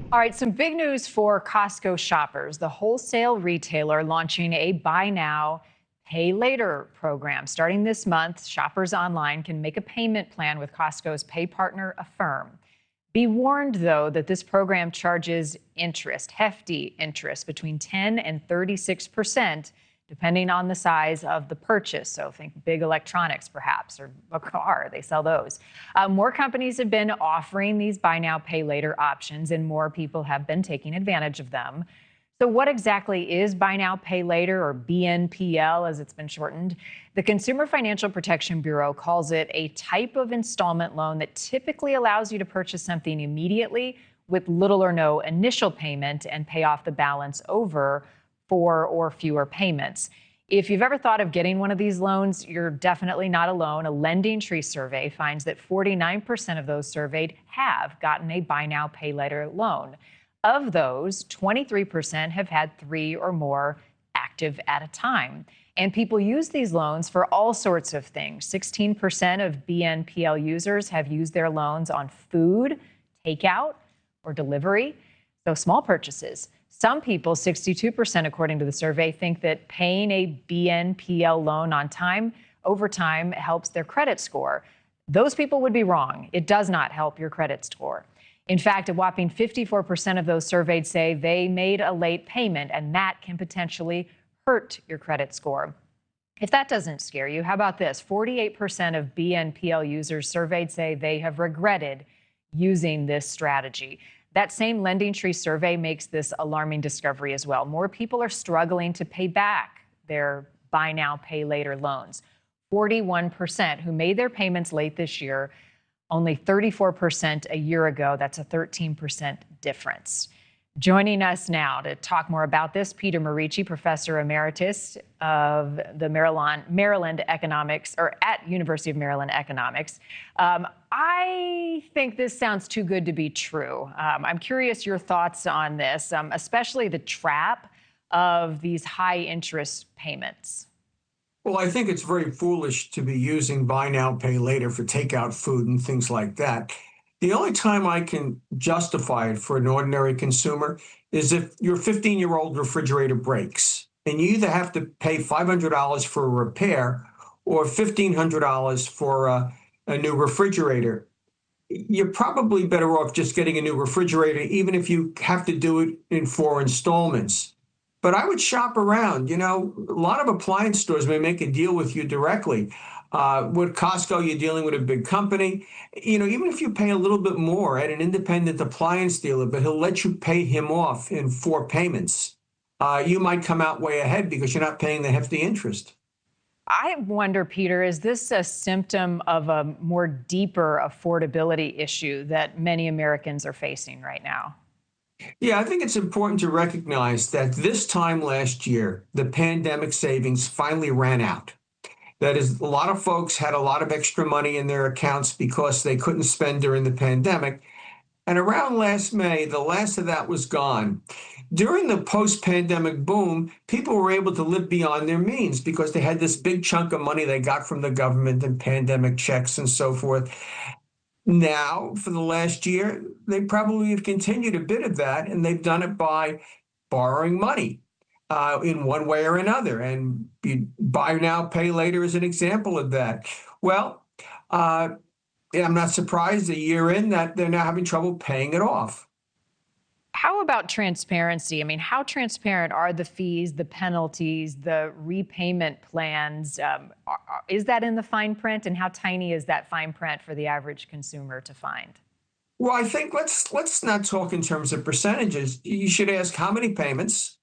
All right, some big news for Costco shoppers. The wholesale retailer launching a buy now, pay later program. Starting this month, shoppers online can make a payment plan with Costco's pay partner, Affirm. Be warned, though, that this program charges interest, hefty interest, between 10 and 36%, depending on the size of the purchase. So think big electronics, perhaps, or a car. They sell those. More companies have been offering these buy now, pay later options, and more people have been taking advantage of them. So what exactly is buy now, pay later, or BNPL, as it's been shortened? The Consumer Financial Protection Bureau calls it a type of installment loan that typically allows you to purchase something immediately with little or no initial payment and pay off the balance over 4 or fewer payments. If you've ever thought of getting one of these loans, you're definitely not alone. A Lending Tree survey finds that 49% of those surveyed have gotten a buy now, pay later loan. Of those, 23% have had 3 or more active at a time. And people use these loans for all sorts of things. 16% of BNPL users have used their loans on food, takeout, or delivery, so small purchases. Some people, 62% according to the survey, think that paying a BNPL loan on time, over time, helps their credit score. Those people would be wrong. It does not help your credit score. In fact, a whopping 54% of those surveyed say they made a late payment, and that can potentially hurt your credit score. If that doesn't scare you, how about this? 48% of BNPL users surveyed say they have regretted using this strategy. That same Lending Tree survey makes this alarming discovery as well. More people are struggling to pay back their buy now, pay later loans. 41% who made their payments late this year, only 34% a year ago. That's a 13% difference. Joining us now to talk more about this, Peter Morici, Professor Emeritus of the Maryland Economics, or at University of Maryland Economics. I think this sounds too good to be true. I'm curious your thoughts on this, especially the trap of these high interest payments. Well, I think it's very foolish to be using buy now, pay later for takeout food and things like that. The only time I can justify it for an ordinary consumer is if your 15-year-old refrigerator breaks and you either have to pay $500 for a repair or $1,500 for a new refrigerator. You're probably better off just getting a new refrigerator, even if you have to do it in 4 installments. But I would shop around. A lot of appliance stores may make a deal with you directly. With Costco, you're dealing with a big company. Even if you pay a little bit more at an independent appliance dealer, but he'll let you pay him off in 4 payments, you might come out way ahead because you're not paying the hefty interest. I wonder, Peter, is this a symptom of a more deeper affordability issue that many Americans are facing right now? Yeah, I think it's important to recognize that this time last year, the pandemic savings finally ran out. That is, a lot of folks had a lot of extra money in their accounts because they couldn't spend during the pandemic. And around last May, the last of that was gone. During the post-pandemic boom, people were able to live beyond their means because they had this big chunk of money they got from the government and pandemic checks and so forth. Now, for the last year, they probably have continued a bit of that, and they've done it by borrowing money in one way or another. And buy now, pay later is an example of that. Well, I'm not surprised a year in that they're now having trouble paying it off. How about transparency? I mean, how transparent are the fees, the penalties, the repayment plans? Is that in the fine print? And how tiny is that fine print for the average consumer to find? Well, I think let's not talk in terms of percentages. You should ask how many payments,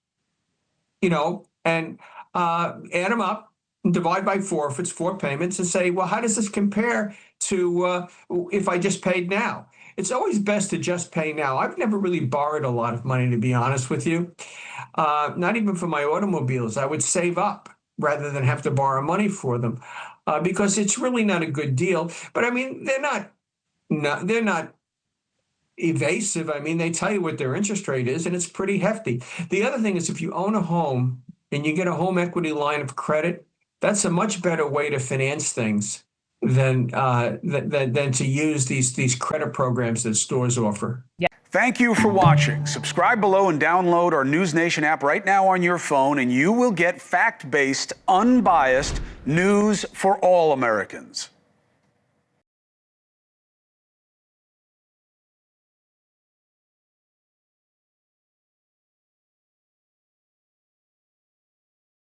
and add them up and divide by 4 if it's 4 payments and say, well, how does this compare to if I just paid now? It's always best to just pay now. I've never really borrowed a lot of money, to be honest with you. Not even for my automobiles. I would save up rather than have to borrow money for them because it's really not a good deal. But I mean, they're not evasive. I mean, they tell you what their interest rate is, and it's pretty hefty. The other thing is if you own a home and you get a home equity line of credit, that's a much better way to finance things than to use these credit programs that stores offer. Yeah. Thank you for watching. Subscribe below and download our NewsNation app right now on your phone, and you will get fact-based, unbiased news for all Americans.